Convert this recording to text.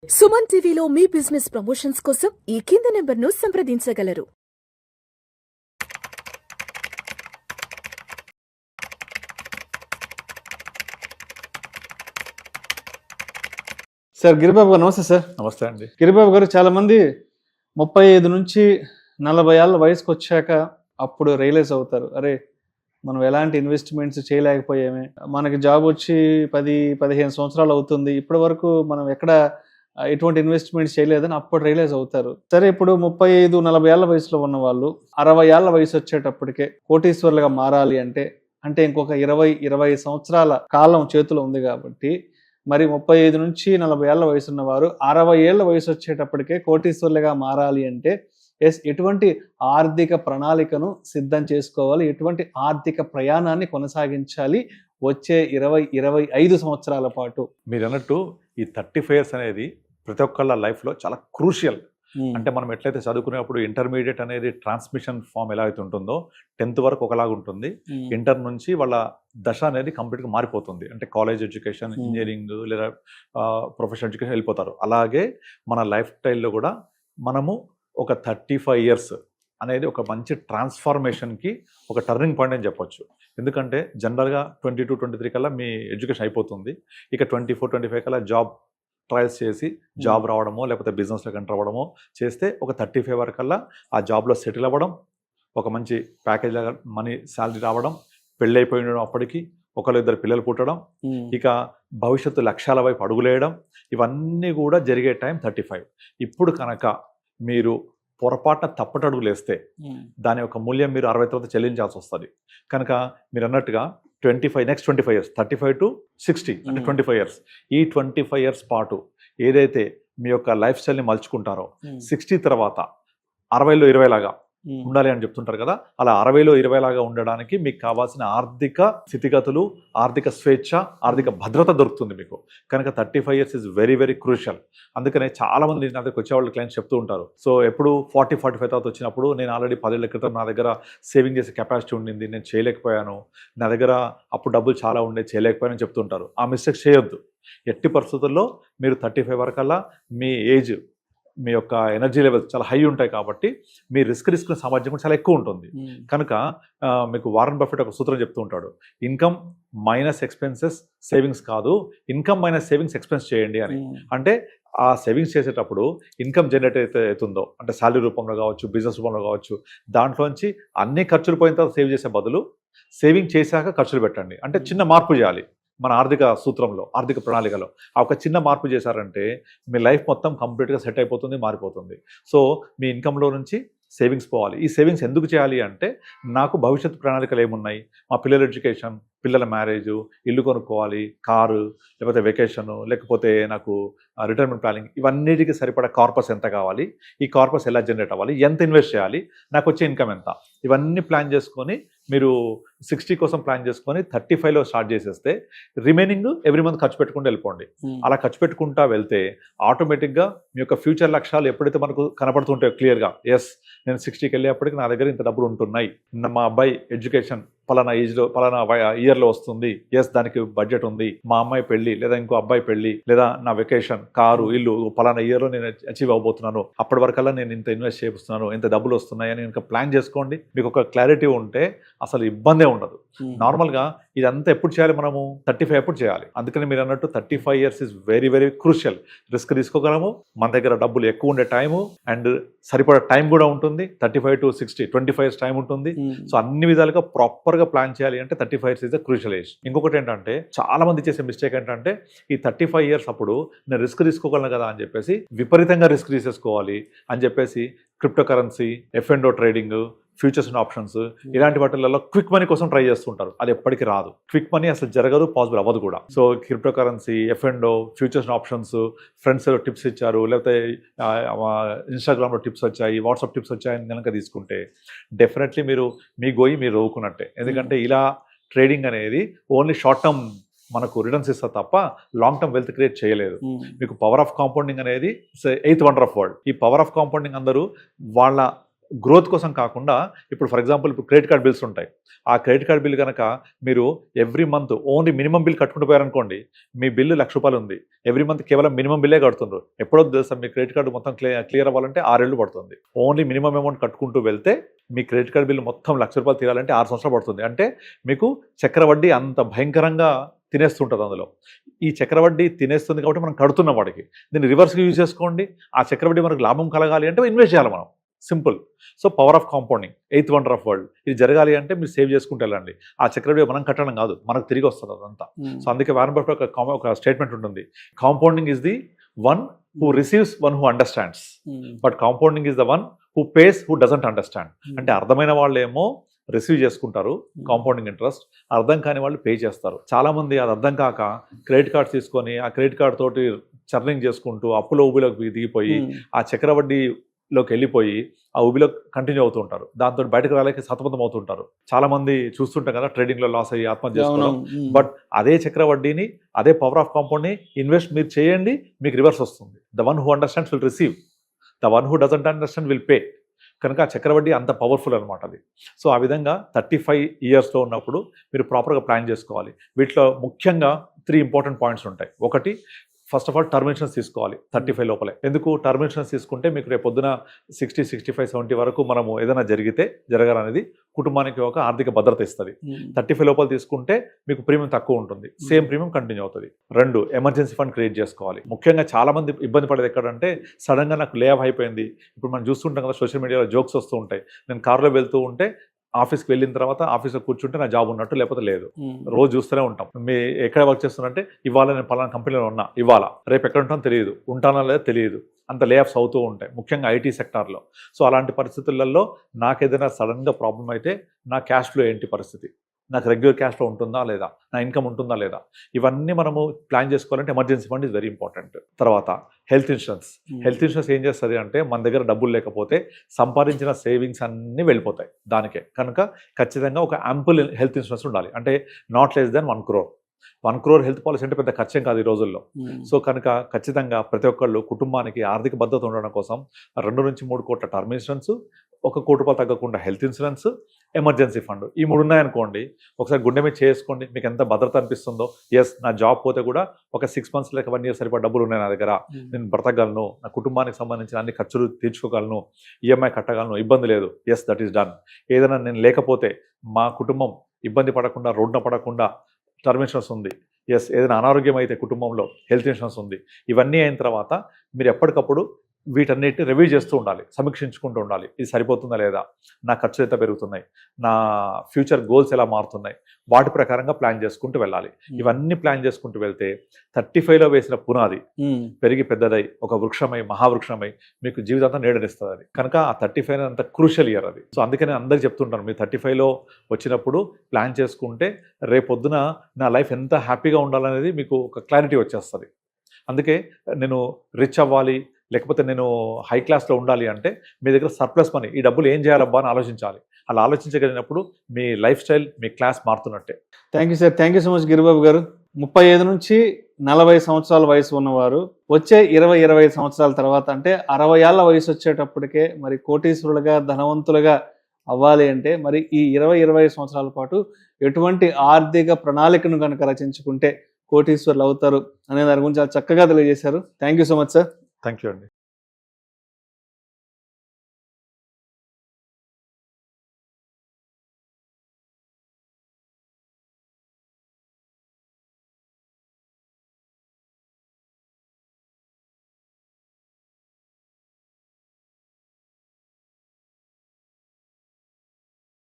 సుమన్ టీవీలో మీ business promotions కోసం ఈ కింది నెంబర్ను సంప్రదించగలరు. సార్ గిరిబాబు గారు నమస్తే సార్. నమస్తే అండి. గిరిబాబు గారు చాలా మంది 35 నుంచి 40 ఏళ్ళ వయసుకు వచ్చాక అప్పుడు రియలైజ్ అవుతారు, అరే మనం ఎలాంటి ఇన్వెస్ట్మెంట్స్ చేయలేకపోయామే, మనకి జాబ్ వచ్చి 10-15 సంవత్సరాలు అవుతుంది, ఇప్పటి వరకు మనం ఎక్కడ ఎటువంటి ఇన్వెస్ట్మెంట్స్ చేయలేదని అప్పుడు రియలైజ్ అవుతారు. సరే, ఇప్పుడు 35-40 ఏళ్ళ వయసులో ఉన్న వాళ్ళు 60 ఏళ్ళ వయసు వచ్చేటప్పటికే కోటీశ్వర్లుగా మారాలి అంటే ఇంకొక 20 సంవత్సరాల కాలం చేతిలో ఉంది కాబట్టి, మరి 35 నుంచి 40 ఏళ్ల వయసు ఉన్నవారు 60 ఏళ్ల వయసు వచ్చేటప్పటికే కోటీశ్వర్లుగా మారాలి అంటే ఎటువంటి ఆర్థిక ప్రణాళికను సిద్ధం చేసుకోవాలి, ఎటువంటి ఆర్థిక ప్రయాణాన్ని కొనసాగించాలి వచ్చే 20-25 సంవత్సరాల పాటు? మీరు అన్నట్టు ఈ 35 ఇయర్స్ అనేది ప్రతి ఒక్కళ్ళ లైఫ్లో చాలా క్రూషియల్. అంటే మనం ఎట్లయితే చదువుకునేప్పుడు ఇంటర్మీడియట్ అనేది ట్రాన్స్మిషన్ ఫామ్ ఎలా అయితే ఉంటుందో 10th వరకు ఒకలాగా ఉంటుంది, ఇంటర్ నుంచి వాళ్ళ దశ అనేది కంప్లీట్గా మారిపోతుంది. అంటే కాలేజ్ ఎడ్యుకేషన్, ఇంజనీరింగ్ లేదా ప్రొఫెషనల్ ఎడ్యుకేషన్ వెళ్ళిపోతారు. అలాగే మన లైఫ్ స్టైల్లో కూడా మనము ఒక 35 ఇయర్స్ అనేది ఒక మంచి ట్రాన్స్ఫార్మేషన్కి ఒక టర్నింగ్ పాయింట్ అని చెప్పొచ్చు. ఎందుకంటే జనరల్గా 22-23 కల్లా మీ ఎడ్యుకేషన్ అయిపోతుంది. ఇక 24-25 కల్లా జాబ్ ట్రయల్స్ చేసి జాబ్ రావడమో లేకపోతే బిజినెస్లోకి ఎంటర్ అవ్వడమో చేస్తే ఒక 35 వరకల్లా ఆ జాబ్లో సెటిల్ అవ్వడం, ఒక మంచి ప్యాకేజ్ లాగా మనీ శాలరీ రావడం, పెళ్ళి అయిపోయిన అప్పటికి ఒకళ్ళు ఇద్దరు పిల్లలు పుట్టడం, ఇక భవిష్యత్తు లక్ష్యాల వైపు అడుగులేయడం, ఇవన్నీ కూడా జరిగే టైం 35. ఇప్పుడు కనుక మీరు పొరపాటున తప్పటడుగులు వేస్తే దాని యొక్క మూల్యం మీరు 60 తర్వాత చెల్లించాల్సి వస్తుంది. కనుక మీరు అన్నట్టుగా 25 ఇయర్స్ 35 to 60 అంటే 25 ఇయర్స్, ఈ 25 ఇయర్స్ పాటు ఏదైతే మీ యొక్క లైఫ్ స్టైల్ని మలుచుకుంటారో 60 తర్వాత 60లో 20 లాగా ఉండాలి అని చెప్తుంటారు కదా, అలా 60లో 20 లాగా ఉండడానికి మీకు కావాల్సిన ఆర్థిక స్థితిగతులు, ఆర్థిక స్వేచ్ఛ, ఆర్థిక భద్రత దొరుకుతుంది మీకు. కనుక 35 years is very very crucial. అందుకనే చాలా మంది నా దగ్గరకు వచ్చేవాళ్ళు క్లయింట్స్ చెప్తూ ఉంటారు, సో ఎప్పుడు 40-45 తర్వాత వచ్చినప్పుడు నేను ఆల్రెడీ 10 ఏళ్ల క్రితం నా దగ్గర సేవింగ్ చేసే కెపాసిటీ ఉండింది, నేను చేయలేకపోయాను, నా దగ్గర అప్పుడు డబ్బులు చాలా ఉండే చేయలేకపోయాను చెప్తుంటారు. ఆ మిస్టేక్స్ చేయొద్దు. ఎట్టి పరిస్థితుల్లో మీరు 35 వరకల్లా మీ ఏజ్, మీ యొక్క ఎనర్జీ లెవెల్స్ చాలా హై ఉంటాయి కాబట్టి మీ రిస్క్ సామర్థ్యం కూడా చాలా ఎక్కువ ఉంటుంది. కనుక మీకు వారన్ బఫెట్ ఒక సూత్రం చెప్తూ ఉంటాడు, ఇన్కమ్ మైనస్ ఎక్స్పెన్సెస్ సేవింగ్స్ కాదు, ఇన్కమ్ మైనస్ సేవింగ్స్ ఎక్స్పెన్స్ చేయండి అని. అంటే ఆ సేవింగ్స్ చేసేటప్పుడు ఇన్కమ్ జనరేట్ అయితే అవుతుందో, అంటే శాలరీ రూపంలో కావచ్చు, బిజినెస్ రూపంలో కావచ్చు, దాంట్లోంచి అన్ని ఖర్చులు పోయిన తర్వాత సేవ్ చేసే బదులు సేవింగ్ చేశాక ఖర్చులు పెట్టండి. అంటే చిన్న మార్పు చేయాలి మన ఆర్థిక సూత్రంలో, ఆర్థిక ప్రణాళికలో. ఆ ఒక చిన్న మార్పు చేశారంటే మీ లైఫ్ మొత్తం కంప్లీట్గా సెట్ అయిపోతుంది, మారిపోతుంది. సో మీ ఇన్కంలో నుంచి సేవింగ్స్ పోవాలి. ఈ సేవింగ్స్ ఎందుకు చేయాలి అంటే, నాకు భవిష్యత్తు ప్రణాళికలు ఏమున్నాయి, మా పిల్లల ఎడ్యుకేషన్, పిల్లల మ్యారేజు, ఇల్లు కొనుక్కోవాలి, కారు, లేకపోతే వెకేషను, లేకపోతే నాకు రిటైర్మెంట్ ప్లానింగ్, ఇవన్నిటికీ సరిపడా కార్పస్ ఎంత కావాలి, ఈ కార్పస్ ఎలా జనరేట్ అవ్వాలి, ఎంత ఇన్వెస్ట్ చేయాలి, నాకు వచ్చే ఇన్కమ్ ఎంత, ఇవన్నీ ప్లాన్ చేసుకొని మీరు 60 కోసం ప్లాన్ చేసుకొని 35లో స్టార్ట్ చేసేస్తే రిమైనింగ్ ఎవ్రీ మంత్ ఖర్చు పెట్టుకుంటూ వెళ్ళిపోండి. అలా ఖర్చు పెట్టుకుంటా వెళ్తే ఆటోమేటిక్గా మీ యొక్క ఫ్యూచర్ లక్ష్యాలు ఎప్పుడైతే మనకు కనపడుతుంటాయో క్లియర్గా, ఎస్ నేను 60కి వెళ్ళేప్పటికి నా దగ్గర ఇంత డబ్బులు ఉంటున్నాయి, మా అబ్బాయి ఎడ్యుకేషన్ పలానా ఏజ్లో పలానా ఇయర్లో వస్తుంది, ఎస్ దానికి బడ్జెట్ ఉంది, మా అమ్మాయి పెళ్లి లేదా ఇంకో అబ్బాయి పెళ్లి లేదా నా వెకేషన్, కారు, ఇల్లు పలానా ఇయర్లో నేను అచీవ్ అవబోతున్నాను, అప్పటి వరకల్లా నేను ఇంత ఇన్వెస్ట్ చేస్తున్నాను, ఇంత డబ్బులు వస్తున్నాయని ఇంకా ప్లాన్ చేసుకోండి. మీకు ఒక క్లారిటీ ఉంటే అసలు ఇబ్బందే ఉండదు. నార్మల్గా ఇదంతా ఎప్పుడు చేయాలి, మనము 35 ఎప్పుడు చేయాలి. అందుకని మీరు అన్నట్టు 35 years is very very crucial. Risk తీసుకోగలము, మన దగ్గర డబ్బులు ఎక్కువ ఉండే టైము అండ్ సరిపడా టైం కూడా ఉంటుంది. 35 to 60 25 ఇయర్స్ టైం ఉంటుంది. సో అన్ని విధాలుగా ప్రాపర్గా ప్లాన్ చేయాలి అంటే 35 years is the crucial age. ఇంకొకటి ఏంటంటే, చాలా మంది చేసే మిస్టేక్ ఏంటంటే, ఈ 35 ఇయర్స్ అప్పుడు నేను రిస్క్ తీసుకోగలను కదా అని చెప్పేసి విపరీతంగా రిస్క్ తీసేసుకోవాలి అని చెప్పేసి crypto currency, F&O trading, futures and options, ఇలాంటి వాటిలలో క్విక్ మనీ కోసం ట్రై చేస్తుంటారు. అది ఎప్పటికీ రాదు. క్విక్ మనీ అసలు జరగదు, పాసిబుల్ అవ్వదు కూడా. So crypto currency, F&O, futures and options, friends tips ఇచ్చారు, లేకపోతే ఇన్స్టాగ్రామ్లో టిప్స్ వచ్చాయి, వాట్సాప్ టిప్స్ వచ్చాయని కనుక తీసుకుంటే డెఫినెట్లీ మీరు మీ గోయి మీరు రోవుకున్నట్టే. ఎందుకంటే ఇలా ట్రేడింగ్ అనేది ఓన్లీ షార్ట్ టర్మ్ మనకు రిటర్న్స్ ఇస్తా తప్ప లాంగ్ టర్మ్ వెల్త్ క్రియేట్ చేయలేదు. మీకు పవర్ ఆఫ్ కాంపౌండింగ్ అనేది 8th వండర్ ఆఫ్ వరల్డ్. ఈ పవర్ ఆఫ్ కాంపౌండింగ్ అందరూ వాళ్ళ గ్రోత్ కోసం కాకుండా ఇప్పుడు ఫర్ ఎగ్జాంపుల్ ఇప్పుడు క్రెడిట్ కార్డ్ బిల్స్ ఉంటాయి. ఆ క్రెడిట్ కార్డ్ బిల్ కనుక మీరు every month only minimum bill కట్టుకుంటూ పోయారనుకోండి, మీ బిల్లు ₹1,00,000 ఉంది, ఎవ్రీ మంత్ కేవలం మినిమం బిల్లే కడుతుండ్రు. ఎప్పుడో తెలుసా మీ క్రెడిట్ కార్డు మొత్తం క్లియర్ అవ్వాలంటే 6 ఏళ్ళు పడుతుంది. ఓన్లీ మినిమం అమౌంట్ కట్టుకుంటూ వెళ్తే మీ క్రెడిట్ కార్డ్ బిల్లు మొత్తం ₹1,00,000 తీరాలంటే 6 సంవత్సరాలు పడుతుంది. అంటే మీకు చక్రవడ్డీ అంత భయంకరంగా తినేస్తుంటుంది. అందులో ఈ చక్రవడ్డీ తినేస్తుంది కాబట్టి మనం కడుతున్నాం వాడికి. దీన్ని రివర్స్గా యూజ్ చేసుకోండి. ఆ చక్రవడ్డీ మనకు లాభం కలగాలి అంటే ఇన్వెస్ట్ చేయాలి మనం. Simple. So power of compounding, 8th wonder of world. ఇది జరగాలి అంటే మీరు సేవ్ చేసుకుంటూ వెళ్ళండి. ఆ చక్రవడ్డీ మనం కట్టడం కాదు, మనకు తిరిగి వస్తుంది అదంతా. సో అందుకే వారన్ బఫెట్ ఒక స్టేట్మెంట్ ఉంటుంది, compounding is the one who receives, one who understands, but compounding is the one who pays, who doesn't understand. అంటే అర్థమైన వాళ్ళు ఏమో రిసీవ్ చేసుకుంటారు కాంపౌండింగ్ ఇంట్రెస్ట్, అర్థం కాని వాళ్ళు పే చేస్తారు. చాలా మంది అది అర్థం కాక క్రెడిట్ కార్డ్ తీసుకొని ఆ క్రెడిట్ కార్డ్ తోటి చర్నింగ్ చేసుకుంటూ అప్పులో ఊబిలోకి దిగిపోయి ఆ చక్రవడ్డీలోకి వెళ్ళిపోయి ఆ ఊబిలో కంటిన్యూ అవుతూ ఉంటారు. దాంతో బయటకు రాలేక సతమతం అవుతుంటారు. చాలా మంది చూస్తుంటాం కదా, ట్రేడింగ్ లో లాస్ అయ్యి ఆత్మహత్య చేసుకోవడం. బట్ అదే చక్రవడ్డీని, అదే పవర్ ఆఫ్ కాంపౌండ్ ని ఇన్వెస్ట్ మీరు చేయండి, మీకు రివర్స్ వస్తుంది. The one who understands will receive, the one who doesn't understand will pay. కనుక ఆ చక్రవడ్డీ అంత పవర్ఫుల్ అనమాట అది. సో ఆ విధంగా 35 ఇయర్స్లో ఉన్నప్పుడు మీరు ప్రాపర్గా ప్లాన్ చేసుకోవాలి. వీటిలో ముఖ్యంగా 3 ఇంపార్టెంట్ పాయింట్స్ ఉంటాయి. ఒకటి, first of all term insurance తీసుకోవాలి 35 లోపలే. ఎందుకు టర్మ్ ఇన్సూరెన్స్ తీసుకుంటే మీకు రేపు పొద్దున 60, 65, 70 వరకు మనము ఏదైనా జరగాలనేది కుటుంబానికి ఒక ఆర్థిక భద్రత ఇస్తుంది. 35 లోపల తీసుకుంటే మీకు ప్రీమియం తక్కువ ఉంటుంది, సేమ్ ప్రీమియం కంటిన్యూ అవుతుంది. 2, ఎమర్జెన్సీ ఫండ్ క్రియేట్ చేసుకోవాలి. ముఖ్యంగా చాలా మంది ఇబ్బంది పడేది ఎక్కడంటే, సడన్ గా నాకు లే ఆఫ్ అయిపోయింది. ఇప్పుడు మనం చూస్తుంటాం కదా, సోషల్ మీడియాలో జోక్స్ వస్తూ ఉంటాయి. నేను కారులో వెళ్తూ ఉంటే ఆఫీస్కి వెళ్ళిన తర్వాత ఆఫీస్లో కూర్చుంటే నా జాబ్ ఉన్నట్టు, లేకపోతే లేదు. రోజు చూస్తూనే ఉంటాం. మీ ఎక్కడ వర్క్ చేస్తున్నంటే, ఇవాళ నేను పలానా కంపెనీలో ఉన్నా, ఇవాళ రేపు ఎక్కడ ఉంటానో తెలియదు, ఉంటానో లేదో తెలియదు, అంత లే ఆఫ్స్ అవుతూ ఉంటాయి, ముఖ్యంగా ఐటీ సెక్టార్లో. సో అలాంటి పరిస్థితులలో నాకు ఏదైనా సడన్గా ప్రాబ్లం అయితే నా క్యాష్ ఫ్లో ఏంటి పరిస్థితి, నాకు రెగ్యులర్ క్యాష్ ఫ్లో ఉంటుందా లేదా, నా ఇన్కమ్ ఉంటుందా లేదా, ఇవన్నీ మనము ప్లాన్ చేసుకోవాలంటే emergency fund is very important. తర్వాత హెల్త్ ఇన్సూరెన్స్. హెల్త్ ఇన్సూరెన్స్ ఏం చేస్తుంది అంటే, మన దగ్గర డబ్బులు లేకపోతే సంపాదించిన సేవింగ్స్ అన్నీ వెళ్ళిపోతాయి దానికే. కనుక ఖచ్చితంగా ఒక యాంపుల్ హెల్త్ ఇన్సూరెన్స్ ఉండాలి. అంటే not less than 1 crore. 1 crore health policy అంటే పెద్ద ఖర్చేం కాదు ఈ రోజుల్లో. సో కనుక ఖచ్చితంగా ప్రతి ఒక్కళ్ళు కుటుంబానికి ఆర్థిక భద్రత ఉండడం కోసం 2 నుంచి 3 కోట్ల టర్మ్ ఇన్సూరెన్స్, 1 కోటి రూపాయలు తగ్గకుండా హెల్త్ ఇన్సూరెన్స్, ఎమర్జెన్సీ ఫండ్, ఈ 3 ఉన్నాయనుకోండి, ఒకసారి గుండె మీద చేసుకోండి, మీకు ఎంత భద్రత అనిపిస్తుందో. ఎస్, నా జాబ్ పోతే కూడా ఒక 6 months లేక 1 year సరిపడా డబ్బులు ఉన్నాయి నా దగ్గర, నేను బ్రతకగలను, నా కుటుంబానికి సంబంధించిన అన్ని ఖర్చులు తీర్చుకోగలను, ఈఎంఐ కట్టగలను, ఇబ్బంది లేదు. Yes, that is done. ఏదైనా నేను లేకపోతే మా కుటుంబం ఇబ్బంది పడకుండా, రోడ్డున పడకుండా టర్మ్ ఇన్సూరెన్స్ ఉంది. ఎస్, ఏదైనా అనారోగ్యం అయితే కుటుంబంలో హెల్త్ ఇన్సూరెన్స్ ఉంది. ఇవన్నీ అయిన తర్వాత మీరు ఎప్పటికప్పుడు వీటన్నిటిని రివ్యూ చేస్తూ ఉండాలి, సమీక్షించుకుంటూ ఉండాలి. ఇది సరిపోతుందా లేదా, నా ఖర్చులు ఎంత పెరుగుతున్నాయి, నా ఫ్యూచర్ గోల్స్ ఎలా మారుతున్నాయి, వాటి ప్రకారంగా ప్లాన్ చేసుకుంటూ వెళ్ళాలి. ఇవన్నీ ప్లాన్ చేసుకుంటూ వెళ్తే 35లో వేసిన పునాది పెరిగి పెద్దదై ఒక వృక్షమై, మహావృక్షమై మీకు జీవితాంతం నీడనిస్తుంది అది. కనుక ఆ 35 అంత క్రూషియల్ ఇయర్ అది. సో అందుకని అందరికి చెప్తుంటాను, మీరు 35లో వచ్చినప్పుడు ప్లాన్ చేసుకుంటే రేపొద్దున నా లైఫ్ ఎంత హ్యాపీగా ఉండాలనేది మీకు ఒక క్లారిటీ వచ్చేస్తుంది. అందుకే నేను రిచ్ అవ్వాలి, లేకపోతే నేను హై క్లాస్లో ఉండాలి అంటే మీ దగ్గర సర్ప్లస్ మనీ, ఈ డబ్బులు ఏం చేయాలబ్బా అని ఆలోచించాలి. అలా ఆలోచించగలిగినప్పుడు మీ లైఫ్ స్టైల్, మీ క్లాస్ మారుతున్నట్టే. Thank you sir, thank you so much Giribabu గారు. 35 నుంచి 40 సంవత్సరాల వయసు ఉన్నవారు వచ్చే 20-25 సంవత్సరాల తర్వాత, అంటే 60 ఏళ్ల వయసు వచ్చేటప్పటికే మరి కోటీశ్వరులుగా, ధనవంతులుగా అవ్వాలి అంటే మరి ఈ 20-25 సంవత్సరాల పాటు ఎటువంటి ఆర్థిక ప్రణాళికను కనుక రచించుకుంటే కోటీశ్వరులు అవుతారు అనే దాని గురించి చాలా చక్కగా తెలియజేశారు. Thank you so much sir. Thank you అండి.